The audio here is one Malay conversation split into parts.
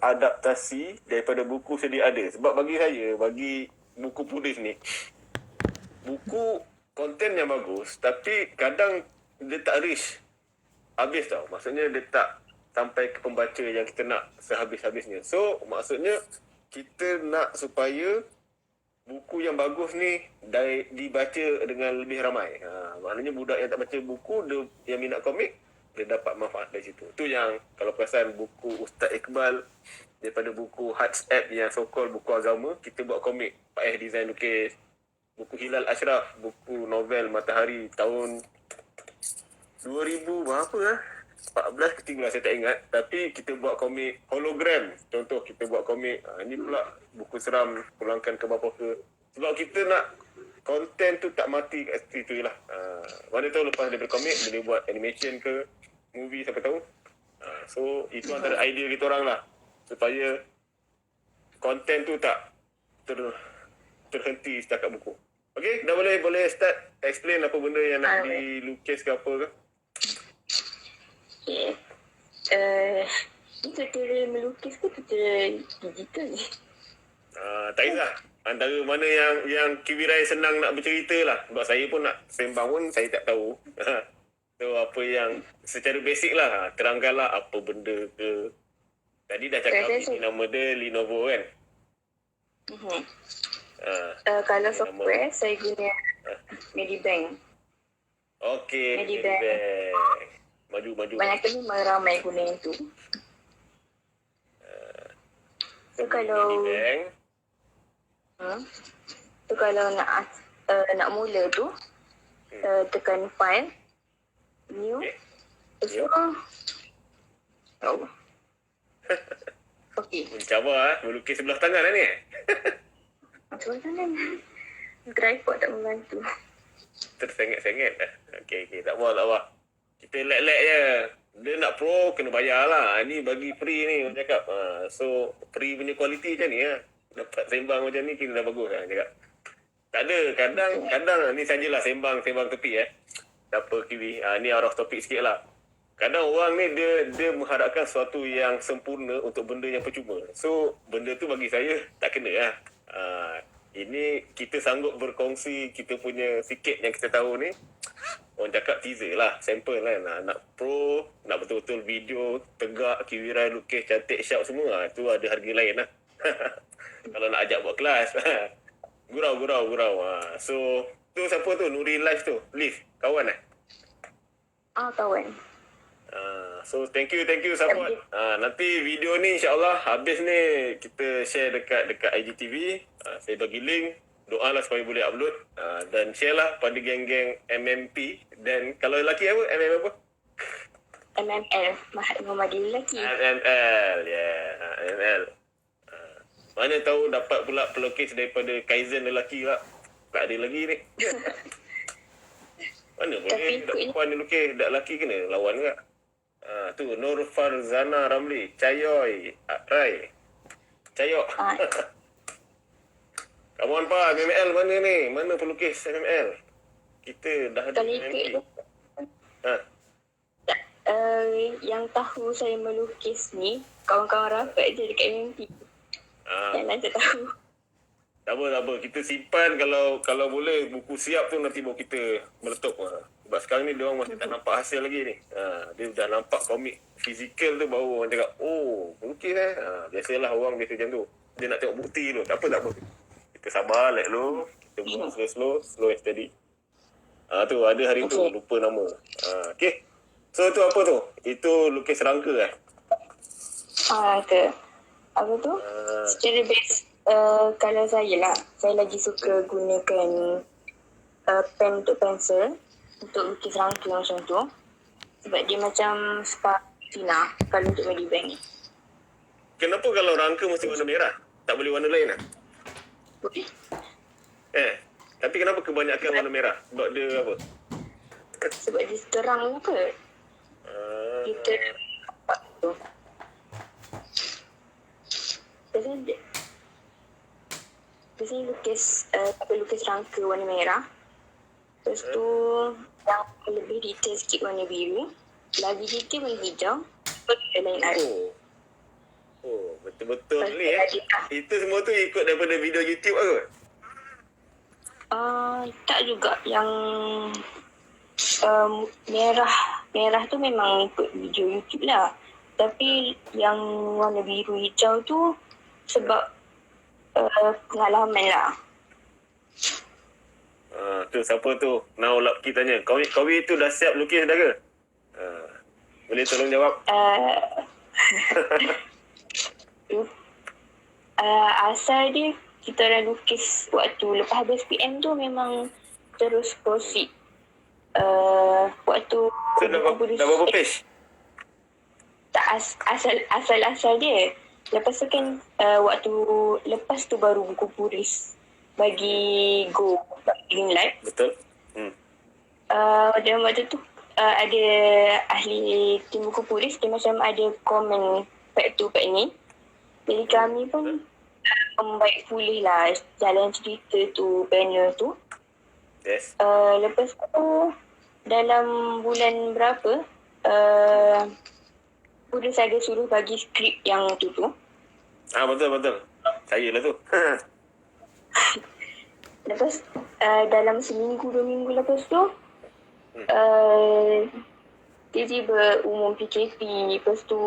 adaptasi daripada buku sedia ada. Sebab bagi saya, bagi buku tulis ni, buku konten yang bagus, tapi kadang dia tak reach habis tau. Maksudnya dia tak sampai ke pembaca yang kita nak sehabis-habisnya. So, maksudnya kita nak supaya buku yang bagus ni dibaca dengan lebih ramai. Maknanya budak yang tak baca buku, dia yang minat komik, dia dapat manfaat dari situ. Tu yang kalau perasan buku Ustaz Iqbal daripada buku Hearts App yang so-called buku agama, kita buat komik. Pak design lukis. Buku Hilal Ashraf, buku novel Matahari tahun 2000 berapa 14 ke 13 saya tak ingat. Tapi kita buat komik hologram. Contoh kita buat komik, ini pula buku seram pulangkan ke bapa ke. Sebab kita nak konten tu tak mati kat situ je lah. Mana tahu lepas daripada komik, boleh buat animation ke, movie siapa tahu. So itu antara idea kita orang lah. Supaya konten tu tak terhenti setakat buku. Okay, dah boleh start explain apa benda yang nak dilukis ke apa ke? Okay. Ini tutorial melukis ke tutorial digital ni? Tak kisah. Antara mana yang Kiwirai senang nak bercerita lah. Sebab saya pun nak sembang pun saya tak tahu. So apa yang secara basic lah. Terangkanlah apa benda ke. Tadi dah cakap ini nama dia Lenovo kan? Kalau software saya guna Medibank. Okay, Medibank. Maju. Banyak memang ramai guna yang tu. So kalau kalau nak mula tu tekan file, new, okay. Mencabar melukis sebelah tangan lah ni. Sebelah tangan. Tripod tak membantu. Tersengit-sengit dah. Okay, tak apa. Kita lag je. Dia nak pro, kena bayar lah. Ni bagi free ni, orang cakap. So, free punya kualiti macam ni lah. Dapat sembang macam ni, kena dah bagus lah, cakap. Tak ada, kadang ni sajalah sembang tepi apa Kiwi. Ni out of topic sikit lah. Kadang orang ni, dia mengharapkan sesuatu yang sempurna untuk benda yang percuma. So, benda tu bagi saya, tak kena lah. Ini kita sanggup berkongsi kita punya sikit yang kita tahu ni. Orang cakap teaser lah, sample lah. Nak pro, nak betul-betul video, tegak, Kiwirai lukis, cantik, sharp semua. Tu ada harga lain lah. Kalau nak ajak buat kelas. Gurau. So, tu siapa tu? Nuri Live tu? Liv, kawan Kawan. So, thank you support. Nanti video ni insyaAllah habis ni kita share dekat IGTV. Saya bagi link. Doalah supaya boleh upload. Dan share lah pada geng-geng MMP. Dan kalau lelaki apa? apa? MML. Mahat Muhammadiyah lelaki. MML. MML. Mana tahu dapat pula pelukis daripada Kaizen lelaki lah. Tak ada lagi ni. Mana boleh puan ni lukis. Dak lelaki kena lawan ke? Tu Nur Farzana Ramli, Cayoy, Rai. Cayok. Come on Pak, MML mana ni? Mana pelukis MML? Kita dah ada MMP. Yang tahu saya melukis ni, kawan-kawan rapat je dekat MMP. Yang lain tak tahu. Tak apa. Kita simpan kalau boleh buku siap tu nanti baru kita meletup. Sebab sekarang ni diorang masih tak nampak hasil lagi ni. Dia dah nampak komik fizikal tu baru orang cakap, oh mungkin biasalah orang biasa macam tu. Dia nak tengok bukti tu. Tak apa. Kita sabar let dulu. Kita buat slow and steady. Tu ada hari tu lupa nama. Okay. So tu apa tu? Itu lukis rangka ke. Apa tu? Secara base kalau saya lagi suka gunakan pen untuk pensel untuk lukis rangka macam tu. Sebab dia macam Spartina kalau untuk Medibank ni. Kenapa kalau rangka mesti warna merah? Tak boleh warna lain lah? Boleh. Tapi kenapa kebanyakan warna merah? Sebab dia apa? Sebab dia terang ke? Kita nampak tu. Biasanya lukis rangka warna merah. Lepas tu yang lebih detail sikit warna biru. Lagi detail warna hijau. Lain ada. Oh, betul. betul Lepas ni tu lagi tak. Itu semua tu ikut daripada video YouTube ke? Tak juga. Yang merah tu memang ikut video YouTube lah. Tapi yang warna biru hijau tu sebab pengalaman lah. Tu siapa tu? Now Lapki tanya. Kawi tu dah siap lukis dah ke? Boleh tolong jawab? Asal dia kita dah lukis waktu lepas habis PM tu memang terus proceed. Waktu So dah berapa page? tak asal dia. Lepas tu kan waktu lepas tu baru buku puris bagi green light. Betul. Dan waktu tu ada ahli tim buku puris, dia macam ada komen part tu part ni. Jadi kami pun membaik pulih lah jalan cerita tu, panel tu. Yes. Lepas tu dalam bulan berapa puris ada suruh bagi skrip yang tu. Betul. Saya lah tu. Lepas dalam seminggu 2 minggu lepas tu tiba-tiba umum PKP. Lepas tu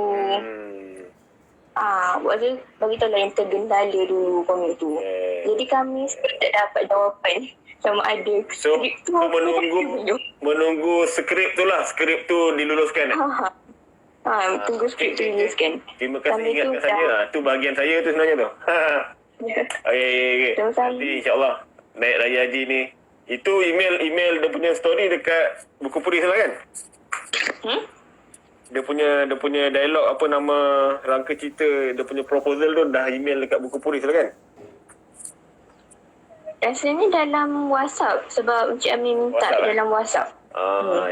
waktu bagi tahu lah yang tergendala dulu komik tu. Jadi kami tak dapat jawapan sama ada So skrip tu menunggu skrip tu lah. Skrip tu diluluskan. tunggu skrip tu diluluskan. Terima kasih Kami ingatkan tu saya. Tu bahagian saya tu sebenarnya tu. Okay. Nanti insyaAllah naik raya haji ni. Itu email dia punya story dekat buku puris lah kan? Dia punya dialog apa nama rangka cerita, dia punya proposal tu dah email dekat buku puris lah kan? Rasanya dalam WhatsApp sebab Encik Amin minta WhatsApp, dalam WhatsApp.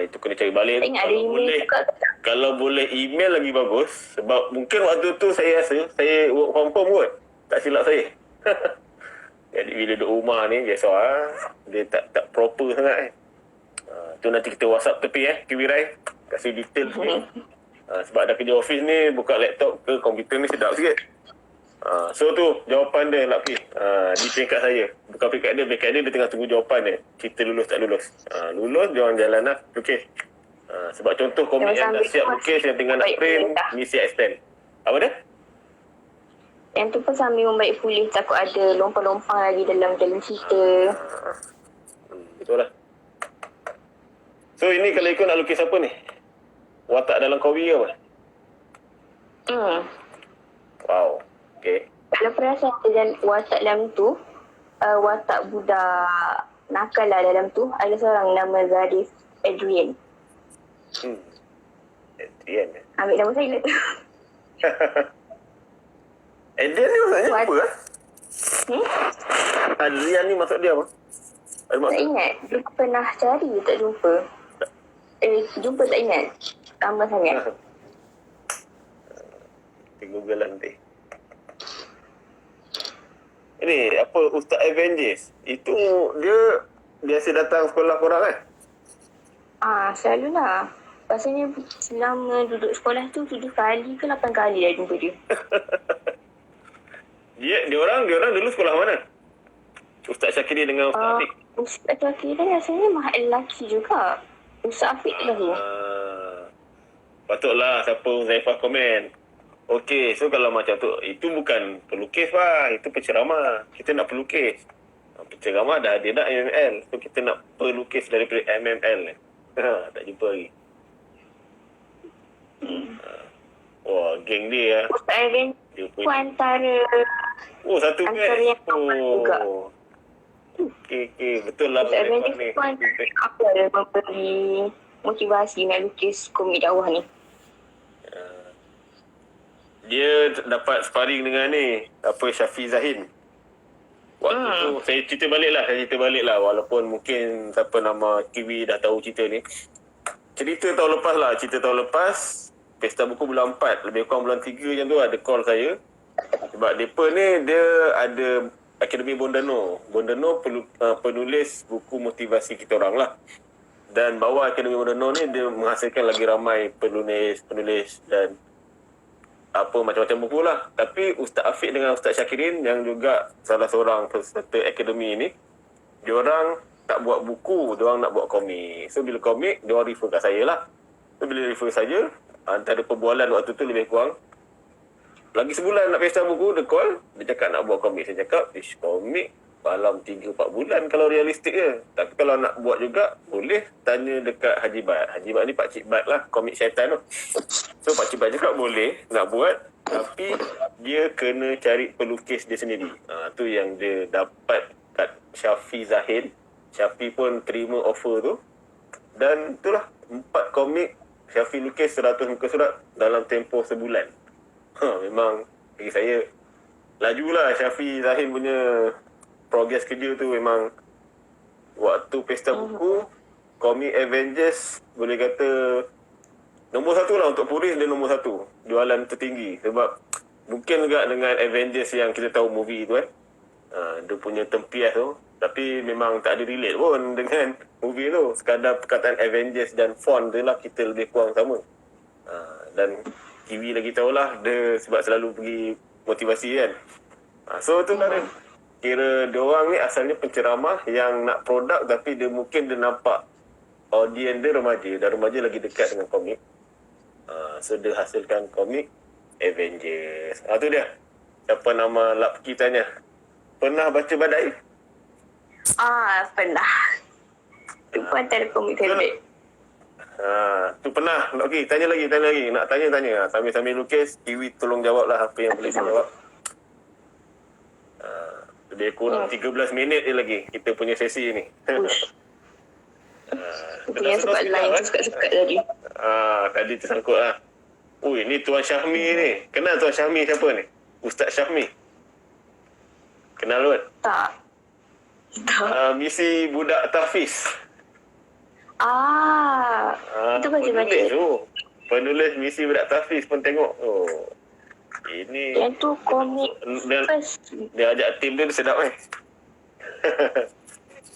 Itu kena cari balik. Tak ingat ada email juga ke tak? Kalau boleh email lagi bagus. Sebab mungkin waktu tu saya rasa saya work from home kot. Tak silap saya. Jadi bila duduk rumah ni biasa dia tak proper sangat tu nanti kita WhatsApp tepi Kiwirai kasih detail sikit. Sebab dah kerja office ni buka laptop ke komputer ni sedap sikit. So tu jawapan dia Lapki. Di peringkat saya. Bukan peringkat dia tengah tunggu jawapan dia. Kita lulus tak lulus. Lulus dia orang jalan lah lukis. Sebab contoh komik yang dah siap lukis yang tinggal nak print ni siap extend. Apa dia? Yang tu pun sambil membaik pulih, takut ada lompang-lompang lagi dalam cerita. Betul lah. So ini kalau ikut nak lukis apa ni? Watak dalam Kawi ke apa? Wow. Okay. Kalau perasan dan watak dalam tu, watak budak nakal lah dalam tu, ada seorang nama Zarif Adrian. Adrian. Ambil nama saya tu. Adrian ni maksudnya apa lah? Adrian ni maksud dia apa? Ada Tak maksud? ingat. Dia pernah cari, tak jumpa. Jumpa tak ingat. Lama sangat. Kita Google lah nanti. Ini apa Ustaz Avengers? Itu dia biasa datang sekolah korang kan? Selalulah. Pasalnya selama duduk sekolah tu 7 kali ke 8 kali dah jumpa dia. Dia orang dulu sekolah mana? Ustaz Syakiri dengan Ustaz Afiq. Ustaz Syakiri rasanya mahal lelaki juga. Ustaz Afiq lah tu. Patutlah siapa Zaifah komen. Okey, so kalau macam tu, itu bukan pelukis lah. Itu penceramah. Kita nak pelukis. Penceramah dah dia nak MML. So kita nak pelukis daripada MML. Tak jumpa lagi. Wah, geng dia Ustaz Avengers dia tu antara satu antara batch. yang top juga. Okey, betul lah. Ustaz Avengers tu antara apa memberi motivasi nak lukis komik dakwah ni. Dia dapat sparring dengan ni Syafiq Zahin. Waktu tu saya cerita balik lah walaupun mungkin siapa nama Kiwi dah tahu cerita ni. Cerita tahun lepas Pesta Buku bulan 4 lebih kurang bulan 3 macam tu ada call saya. Sebab mereka ni dia ada Akademi Bondano penulis buku motivasi kita orang lah. Dan bawah Akademi Bondano ni dia menghasilkan lagi ramai penulis dan apa macam-macam buku lah. Tapi Ustaz Afiq dengan Ustaz Syakirin yang juga salah seorang peserta akademi ni, diorang tak buat buku, diorang nak buat komik. So bila komik, diorang refer kat saya lah. So bila refer saja, antara perbualan waktu tu lebih kurang lagi sebulan nak pesta buku, dia call, dia cakap nak buat komik. Saya cakap, komik dalam 3-4 bulan kalau realistik je. Tapi kalau nak buat juga, boleh tanya dekat Haji Bat. Haji Bat ni Pakcik Bat lah, komik syaitan tu. So Pakcik Bat cakap boleh nak buat, tapi dia kena cari pelukis dia sendiri. Tu yang dia dapat kat Syafi Zahid. Syafi pun terima offer tu. Dan itulah, 4 komik Syafi lukis 100 muka surat dalam tempoh sebulan. Memang bagi saya lajulah Syafi Zahid punya progres kerja tu. Memang waktu pesta buku, komik Avengers boleh kata nombor 1 lah untuk Puris. Dia nombor 1 jualan tertinggi. Sebab mungkin juga dengan Avengers yang kita tahu movie tu dia punya tempias tu, tapi memang tak ada relate pun dengan movie tu. Sekadar perkataan Avengers dan font tu lah kita lebih kurang sama. Dan Kiwi lagi tahulah dia sebab selalu pergi motivasi kan. So tu lah dia. Kira diorang ni asalnya penceramah yang nak produk, tapi dia mungkin dia nampak audience dia remaja, dan remaja lagi dekat dengan komik. So dia hasilkan komik Avengers. Tu dia. Siapa nama Lapki tanya. Pernah baca Badai? Pernah. Itu pun antara komik favorite. Tu pernah. Okey, tanya lagi. Nak tanya. Sambil-sambil lukis, Kiwi tolong jawablah apa yang boleh jawab. Lebih kurang 13 minit je lagi kita punya sesi ni. Itu yang sebab lain suka-suka tadi. Tadi tersangkut lah. Ui, ni Tuan Syahmi ni. Kenal Tuan Syahmi siapa ni? Ustaz Syahmi. Kenal kot? Tak. Misi Budak Tafiz. Itu baca-baca. Penulis tu. Penulis Misi Budak Tafiz pun tengok. Ini yang tu komik first. Dia ajak tim dia sedap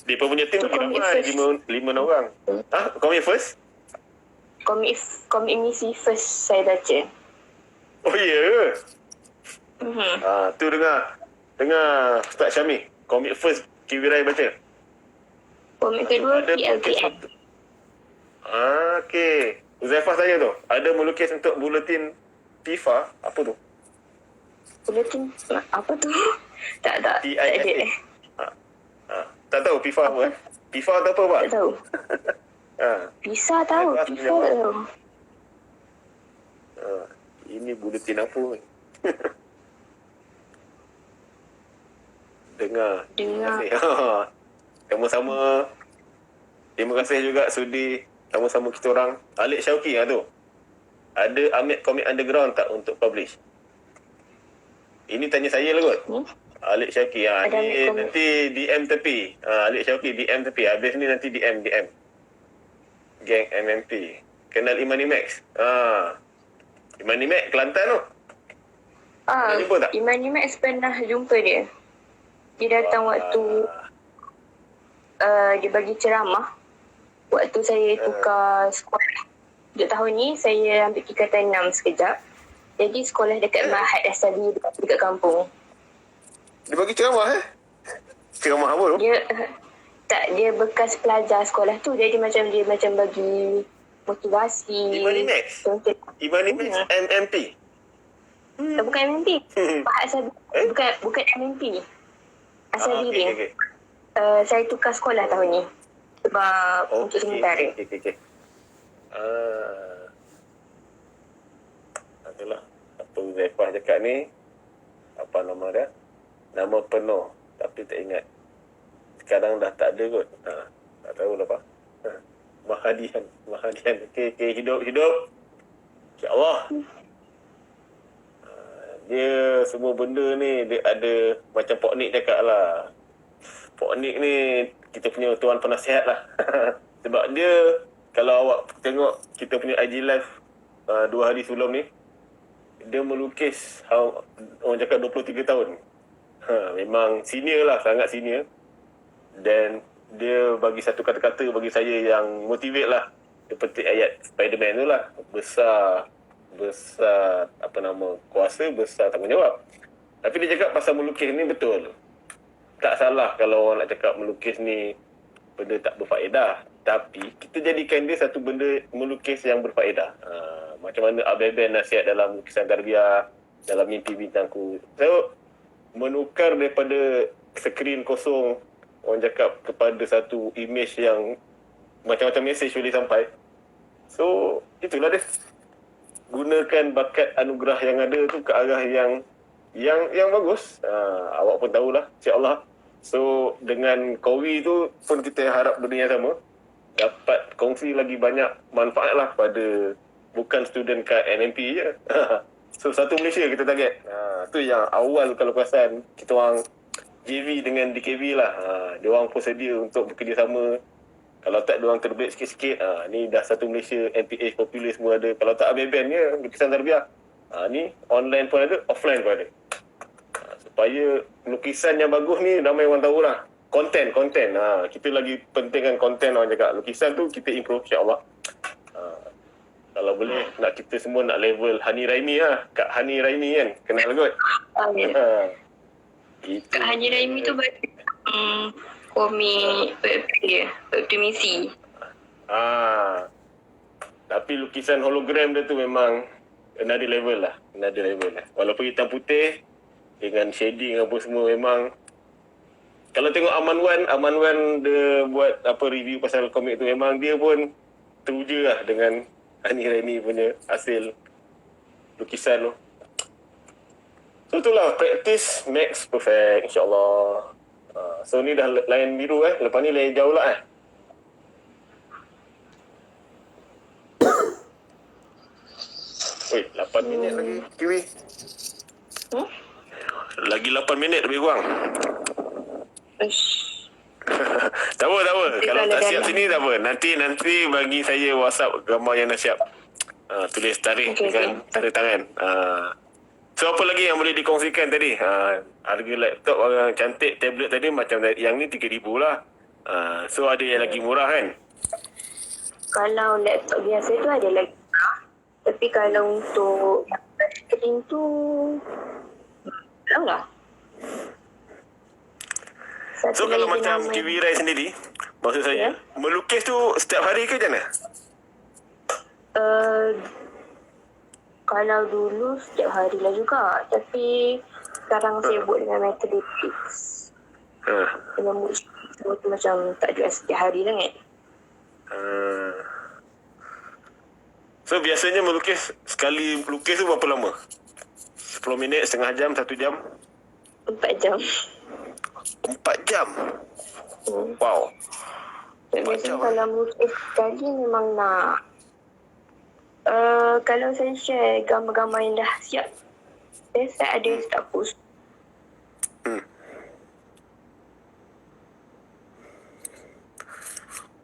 Dia pun punya tim lagi ramai, 5 orang. Komik first? Komik misi first saya baca. Oh ya ke? Tu dengar Ustaz Syami. Komik first Kiwi Rai baca. Komik kedua PLKM. Okey. Uzaifah tanya tu, ada melukis untuk buletin FIFA, apa tu? Buletin apa tu? Tak ada. Tak tahu FIFA apa FIFA atau apa Pak? Tak tahu. Pisa tahu. FIFA tak tahu. Ini buletin apa? Dengar. Sama-sama. Terima kasih juga sudi sama-sama kita orang. Alik Syauqi tu. Ada Amir Komik Underground tak untuk publish? Ini tanya saya lah kot. Alik Syauqi. Ni nanti DM tepi. Alik Syauqi DM tepi. Habis ni nanti DM. Gang MMP. Kenal Imani Max? Imani Max Kelantan tu. Jumpa tak? Imani Max pernah jumpa dia. Dia datang waktu dia bagi ceramah. Waktu saya tukar sekolah. Untuk tahun ni saya ambil tingkatan 6 sekejap. Jadi sekolah dekat Mahat Asali dekat kampung. Dia bagi ceramah Ceramah apa tu? Dia bekas pelajar sekolah tu. Jadi dia macam bagi motivasi. Imani Max? Imani Max MMP? Bukan MMP. Mahat Asali. Bukan MMP. Asali okay. Saya tukar sekolah tahun ni. Sebab untuk sementara. Okay. Itulah apa Zaifah cakap ni. Apa nama dia? Nama penuh tapi tak ingat. Sekarang dah tak ada kot. Tak tahulah Pak. Mahadian. Okay, hidup. InsyaAllah. Dia semua benda ni dia ada macam Pok Nik cakap lah. Pok Nik ni kita punya tuan penasihat lah. Sebab dia, kalau awak tengok kita punya IG live 2 hari sebelum ni, dia melukis orang cakap 23 tahun. Memang senior lah, sangat senior. Dan dia bagi satu kata-kata bagi saya yang motivate lah. Seperti ayat Spiderman tu lah. Besar besar kuasa, besar tanggungjawab. Tapi dia cakap pasal melukis ni betul. Tak salah kalau orang nak cakap melukis ni benda tak berfaedah. Tapi kita jadikan dia satu benda melukis yang berfaedah. Macam mana Abel nasihat dalam lukisan tarbiyah, dalam mimpi bintangku. So, menukar daripada skrin kosong, orang cakap, kepada satu image yang macam-macam mesej boleh sampai. So, itulah dia. Gunakan bakat anugerah yang ada tu ke arah yang bagus. Awak pun tahulah, insya-Allah. So, dengan Kowi tu pun kita harap benda yang sama. Dapat kongsi lagi banyak manfaat lah pada bukan student kat NMP je. So, satu Malaysia kita target. Tu yang awal kalau perasan kita orang JV dengan DKV lah. Dia orang pun sedia untuk bekerjasama. Kalau tak dia orang terbaik sikit-sikit, ni dah satu Malaysia, NPH, Popular semua ada. Kalau tak Abel ya, lukisan tarbiyah. Ni online pun ada, offline pun ada. Supaya lukisan yang bagus ni ramai orang tahu lah. Konten. Kita lagi pentingkan konten orang cakap. Lukisan tu kita improve insya-Allah. Kalau boleh nak kita semua nak level Hani Raimi lah. Kak Hani Raimi kan. Kenal kot. Kak Hani Raimi tu komik optimisi. Tapi lukisan hologram dia tu memang another level lah. Walaupun hitam putih dengan shading apa semua memang. Kalau tengok Aman Wan dia buat review pasal komik tu, memang dia pun teruja lah dengan Hani Raimi punya hasil lukisan tu. So itulah, practice makes perfect insyaAllah. So ni dah lain biru lepas ni lain jauh lah Oi, 8 minit lagi Kiwi. Lagi 8 minit lebih kurang. Tak apa. Kalau tak siap sini tak apa. Nanti bagi saya WhatsApp gambar yang dah siap. Tulis tarikh dengan tanda tangan. So apa lagi yang boleh dikongsikan tadi? Harga laptop cantik, tablet tadi macam yang ni 3,000 lah. So ada yang lagi murah kan? Kalau laptop biasa tu ada lagi murah. Tapi kalau untuk yang screen tu lah. So kalau macam TV Rai sendiri, maksud saya, melukis tu setiap hari ke macam mana? Kalau dulu setiap hari lah juga. Tapi sekarang saya buat dengan mathematics. Dengan buat semua tu macam tak ada setiap hari sangat. So biasanya melukis, sekali lukis tu berapa lama? 10 minit, setengah jam, 1 jam? 4 jam. 4 jam? Wow. Biasanya kalau melukis sekali memang nak kalau saya share gambar-gambar yang dah siap, saya ada yang tak post.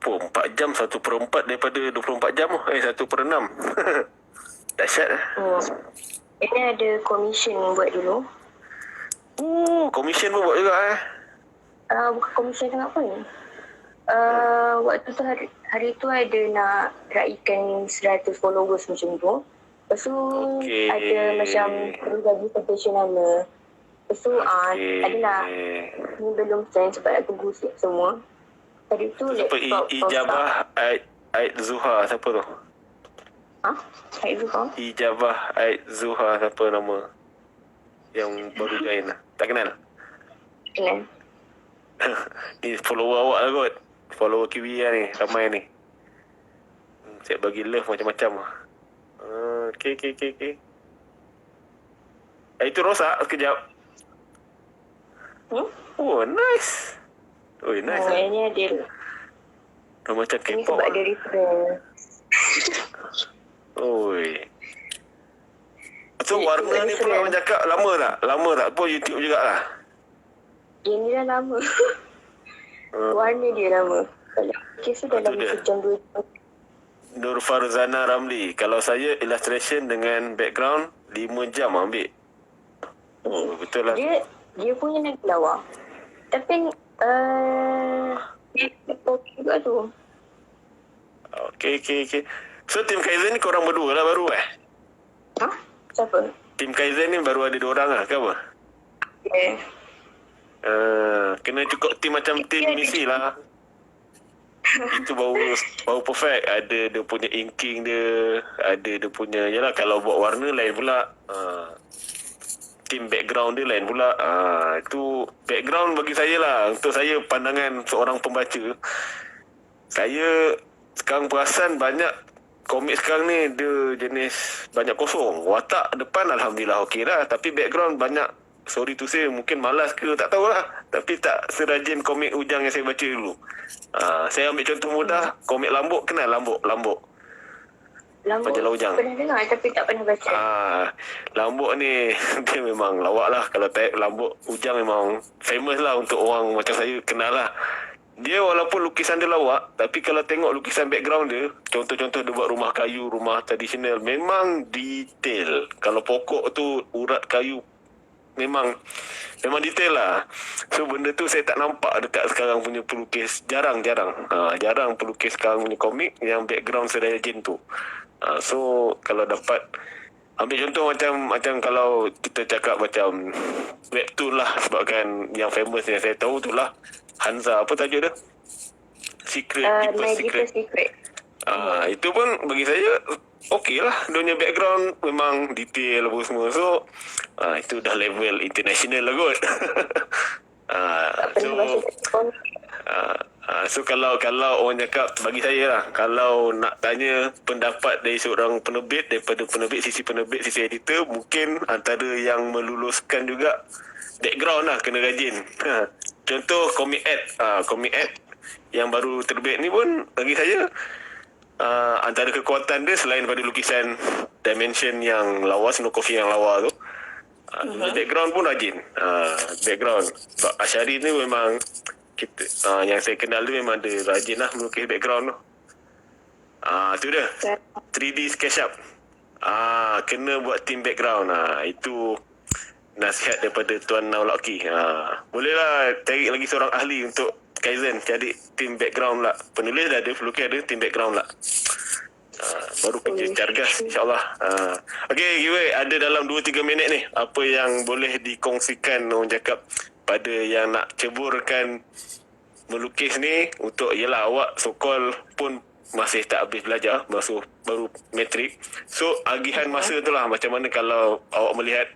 4 jam, 1/4 daripada 24 jam. 1/6. Dahsyat lah. Ini ada commission buat dulu. Commission pun buat juga Bukan commission sangat pun. Waktu tu hari tu ada nak raikan 100 followers macam tu. Lepas tu ada macam perlu bagi profesional. Lepas tu adalah ni belum send sebab nak tunggu siap semua. Tadi tu laptop Ijabah Aid Zuha, siapa tu? Aid Zuha? Ijabah Aid Zuha, siapa nama? Yang baru join lah. Tak kenal? Kenal. Ni follower awak lah kot. Follower Kiwi lah ni, ramai ni. Saya bagi love macam-macam lah. Okay. Itu rosak sekejap. Nice. Nice lah. Ini ada. Macam K-pop. Ini sebab ada reference. So warna ni pula orang cakap lama tak? Pun YouTube jugalah. Ini dah lama. Warna dia lama. Kalau kisah dalam sejam 2 jam. Nur Farzana Ramli. Kalau saya illustration dengan background 5 jam ambil. Betul lah. Dia punya lagi lawa. Tapi dia okey juga tu. Okay. So tim Kaizen ni korang berdua lah baru Ha? Siapa? Tim Kaizen ni baru ada 2 orang lah ke apa? Yeah. Kena cukup tim macam tim misi lah. Itu baru perfect. Ada dia punya inking dia, ada dia punya, yalah kalau buat warna lain pula. Tim background dia lain pula. Itu background bagi saya lah. Untuk saya, pandangan seorang pembaca, saya sekarang perasan banyak komik sekarang ni dia jenis banyak kosong. Watak depan Alhamdulillah okey dah, tapi background banyak, sorry to say, mungkin malas ke tak tahulah, tapi tak serajin komik Ujang yang saya baca dulu. Saya ambil contoh mudah, komik Lambuk, kenal Lambuk? Lambuk Majalah Ujang. pernah dengar tapi tak pernah baca. Lambuk ni dia memang lawak lah. Kalau type Lambuk Ujang memang famous lah untuk orang macam saya kenal lah. Dia walaupun lukisan dia lawak, tapi kalau tengok lukisan background dia, contoh-contoh dia buat rumah kayu, rumah tradisional, memang detail. Kalau pokok tu urat kayu, memang detail lah. So benda tu saya tak nampak dekat sekarang punya pelukis. Jarang pelukis sekarang punya komik yang background sedaya jen tu. So kalau dapat ambil contoh macam kalau kita cakap macam webtoon lah, sebabkan yang famous yang saya tahu tu lah Hanza, apa tajuk dia? My Deepest Secret. Itu pun bagi saya okey lah. Dia punya background memang detail apa semua. So itu dah level international lah kot. So kalau orang cakap, bagi saya lah, kalau nak tanya pendapat dari seorang penerbit, daripada sisi penerbit, sisi editor, mungkin antara yang meluluskan juga background lah, kena rajin. Contoh komik ad yang baru terbit ni pun bagi saya antara kekuatan dia, selain pada lukisan dimension yang lawa, snow coffee yang lawa tu, background pun rajin. Background sebab Asyari ni memang kita, yang saya kenal dia memang dia rajin lah melukis background tu. Tu dia 3D SketchUp. Kena buat team background. Itu nasihat daripada Tuan Naulaki. Bolehlah cari lagi seorang ahli untuk Kaizen, cari team background lah. Penulis dah ada, pelukis ada, team background lah. Baru kerja cargas, insyaAllah. Okey, Giwe, ada dalam 2-3 minit ni, apa yang boleh dikongsikan orang cakap pada yang nak ceburkan melukis ni, untuk, yelah, awak so-called pun masih tak habis belajar, baru matrik. So agihan masa tu lah, macam mana kalau awak melihat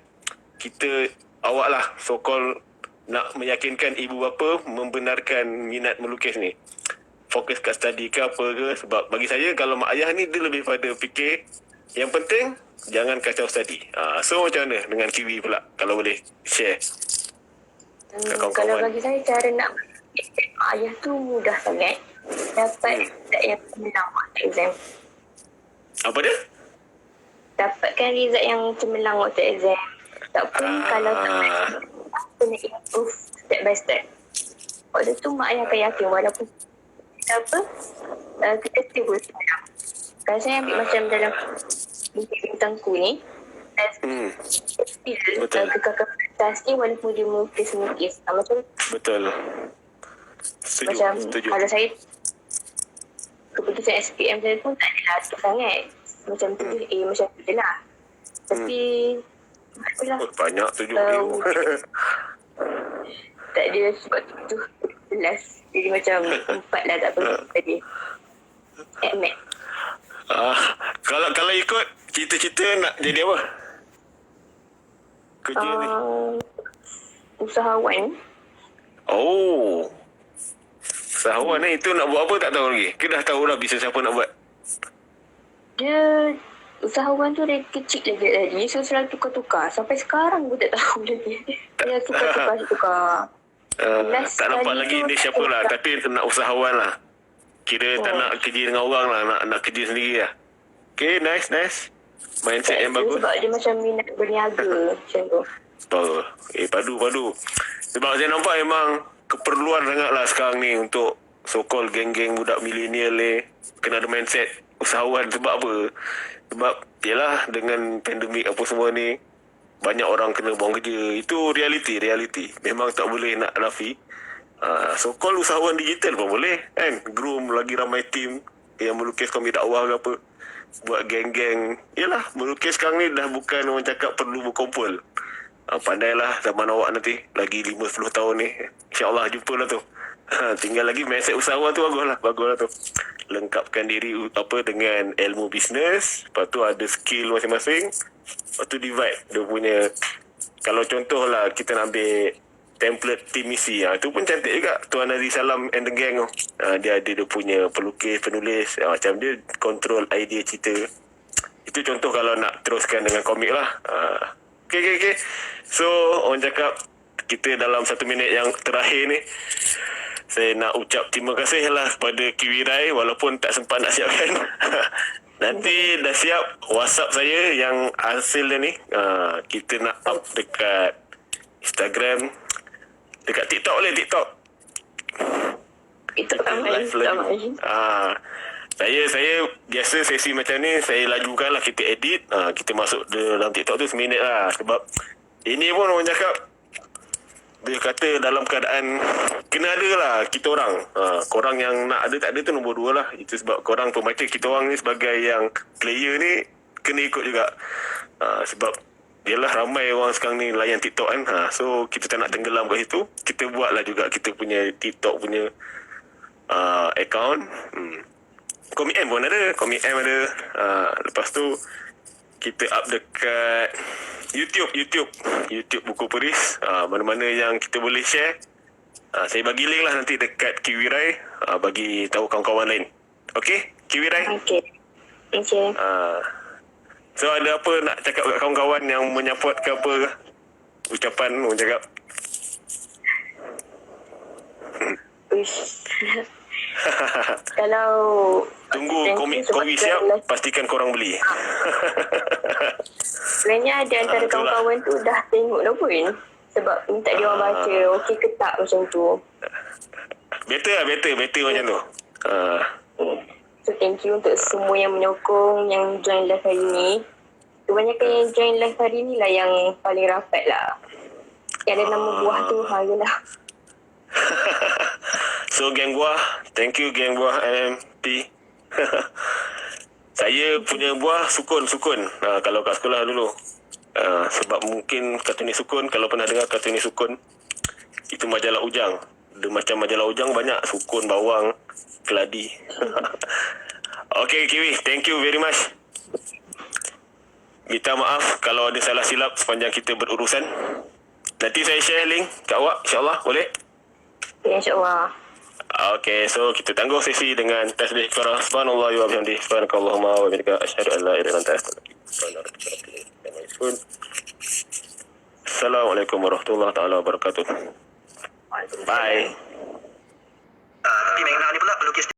awak lah so-called nak meyakinkan ibu bapa membenarkan minat melukis ni, fokus kat study ke apa ke? Sebab bagi saya, kalau mak ayah ni dia lebih pada fikir yang penting jangan kacau study. So macam mana dengan Kiwi pula, kalau boleh share kat kawan-kawan? Kalau bagi saya, cara nak mak ayah tu mudah sangat. Dapat result yang cemerlang waktu exam. Apa dia? Dapatkan result yang cemerlang waktu exam. Tak pun kalau tak kena improve step by step. Waktu tu mak ayah akan yakin walaupun kita still boleh cemerlang. Kalau saya ambil macam dalam bintangku ni, still kekakalan prestasi walaupun dia melukis. Macam Betul. Setuju. Kalau saya keputusan SPM saya pun tak adalah tu sangat. Macam tu macam tu je lah. Tapi banyak 7 tak ada sebab tu 11. Jadi macam 4 lah tak perlu tadi. Admit. Kalau ikut cita-cita nak jadi apa? Kerja ni. Usahawan. Usahawan ni, itu nak buat apa tak tahu lagi. Ke dah tahu dah bisnes apa nak buat? Dia usahawan tu dari kecil lagi tadi. So selalu tukar-tukar. Sampai sekarang pun tak tahu lagi. Dia tukar-tukar. Tak nampak lagi ni siapa lah. Tapi nak usahawan lah. Kira tak nak kerja dengan orang lah. Nak kerja sendiri lah. Okay, nice. Mindset yang bagus. Sebab dia macam minat berniaga macam tu. Padu. Sebab saya nampak memang keperluan sangat lah sekarang ni untuk so-called geng-geng budak milenial ni kena ada mindset usahawan. Sebab apa? Sebab yelah, dengan pandemik apa semua ni, banyak orang kena buang kerja. Itu realiti. Memang tak boleh nak nafi. So-called usahawan digital pun boleh kan. Groom lagi ramai tim yang melukis komik dakwah ke apa. buat geng-geng. Yelah, melukis sekarang ni dah bukan orang cakap perlu berkumpul. Pandailah zaman awak nanti. Lagi 50 tahun ni. InsyaAllah jumpa lah tu. Tinggal lagi mindset usahawan tu bagus lah tu. Lengkapkan diri dengan ilmu bisnes. Lepas tu ada skill masing-masing. Lepas tu divide dia punya. Kalau contohlah kita nak ambil template tim misi, tu pun cantik juga. Tuan Aziz Salam and the gang tu. Dia ada dia punya pelukis, penulis, macam dia control idea cerita. Itu contoh kalau nak teruskan dengan komik lah. Okay. So orang cakap kita dalam 1 minit yang terakhir ni, saya nak ucap terima kasih lah kepada Kiwirai walaupun tak sempat nak siapkan. Nanti dah siap WhatsApp saya yang hasil dia ni. Kita nak up dekat Instagram, dekat TikTok boleh, TikTok. Itu tak main. Saya biasa sesi macam ni, saya lajukan lah, kita edit, kita masuk dalam TikTok tu seminit lah. Sebab ini pun orang cakap, dia kata dalam keadaan kena ada lah kita orang. Korang yang nak ada tak ada tu nombor 2 lah. Itu sebab korang pembaca, kita orang ni sebagai yang player ni kena ikut juga. Sebab yalah ramai orang sekarang ni layan TikTok kan. So kita tak nak tenggelam kat situ. Kita buat lah juga kita punya TikTok punya account. Komik M pun ada. Komik M ada. Lepas tu kita up dekat YouTube Buku Peris. Mana-mana yang kita boleh share, saya bagi link lah nanti dekat Kiwirai, bagi tahu kawan-kawan lain. Okay Kiwirai? Okay. So ada apa nak cakap kat kawan-kawan yang menyapot ke apa ke? Ucapan orang cakap. Kalau Tunggu komik siap, pastikan korang beli. Sebenarnya ada antara kawan-kawan tu dah tengok dah pun. Sebab minta dia orang baca okey ke tak macam tu. Better macam tu. So thank you untuk semua yang menyokong, yang join live hari ni. Kebanyakan yang join live hari ni lah yang paling rapat lah. Yang ada nama buah tu, yelah. So geng buah, thank you geng buah MP. Saya punya buah sukun. Kalau kat sekolah dulu. Sebab mungkin kartunis sukun, kalau pernah dengar kartunis sukun, itu majalah Ujang. Dia macam majalah Ujang banyak, sukun, bawang, keladi. Okay Kiwi, thank you very much. Minta maaf kalau ada salah silap sepanjang kita berurusan. Nanti saya share link kat awak, insyaAllah boleh? Ya, insyaAllah. Okay, so kita tangguh sesi dengan tasbih kafarah. Subhanallah wa bihamdihi, subhanakallahumma wa bihamdika, asyhadu an la ilaha illa anta, astaghfiruka. Assalamualaikum warahmatullahi taala wabarakatuh. Bye.